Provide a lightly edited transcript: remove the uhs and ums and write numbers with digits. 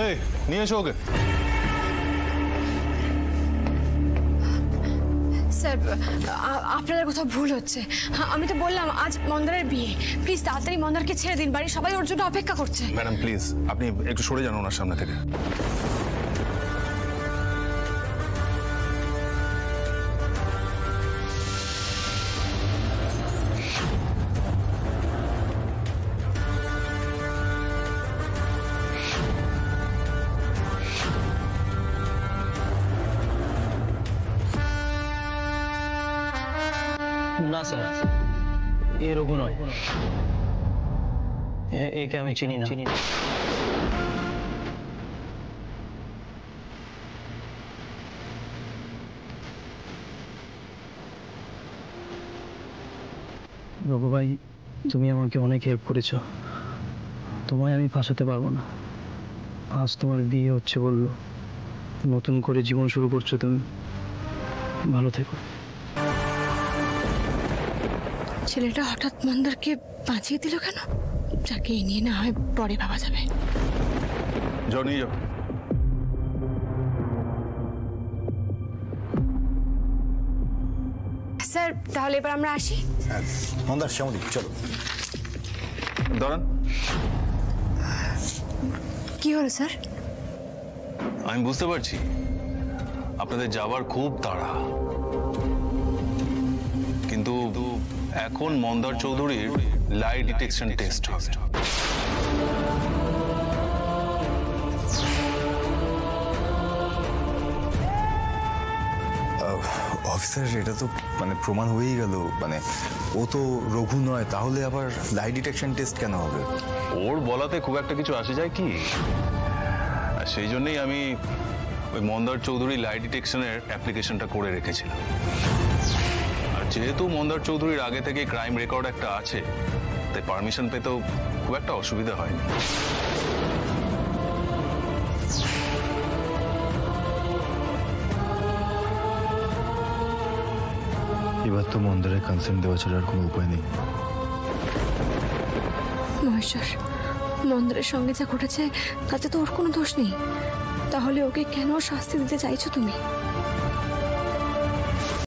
এই নিয়ে এসো ওকে। স্যার আপনাদের কোথাও ভুল হচ্ছে। আমি তো বললাম আজ মন্দারের বিয়ে, প্লিজ তাড়াতাড়ি মন্দারকে ছেড়ে দিন, বাড়ির সবাই ওর জন্য অপেক্ষা করছে। ম্যাডাম প্লিজ আপনি একটু সরে যান ওনার সামনে থেকে। না স্যার, এ রঘু নয়, একে আমি চিনি না। রঘু ভাই, তুমি আমাকে অনেক হেল্প করেছো, তোমায় আমি ফাঁসাতে পারবো না। আজ তোমার বিয়ে হচ্ছে বললো, নতুন করে জীবন শুরু করছো তুমি, ভালো থেকো। ছেলেটা হঠাৎ মন্দারকে বাঁচিয়ে দিল কেন? যাকে এই নিয়ে না হয় পরে ভাবা যাবে। যাও নিয়ে যাও। স্যার তাহলে এবার আমরা আসি। মন্দার, শ্যামলী চলো। দাঁড়ান। কি হলো স্যার? আমি বুঝতে পারছি আপনাদের যাবার খুব তাড়া, কিন্তু এখন মন্দার চৌধুরীর লাই ডিটেকশন টেস্ট হবে। অফিসার, এটা তো মানে প্রমাণ হয়েই গেল, মানে ও তো রঘু নয়, তাহলে আবার লাই ডিটেকশন টেস্ট কেন হবে? ওর বলাতে খুব একটা কিছু আসে যায় কি? আর সেই জন্যই আমি ওই মন্দার চৌধুরী লাই ডিটেকশনের অ্যাপ্লিকেশনটা করে রেখেছিলাম। আর যেহেতু মন্দার চৌধুরীর আগে থেকে ক্রাইম রেকর্ড একটা আছে, তাই পারমিশন পেতেও খুব একটা অসুবিধা হয়নি। এবার তো মন্দারের কনসেন্ট দেওয়া ছাড়া আর কোনো উপায় নেই। মহেশ্বর, মন্দারের সঙ্গে যা ঘটেছে তাতে তো ওর কোনো দোষ নেই, তাহলে ওকে কেন শাস্তি দিতে চাইছো তুমি?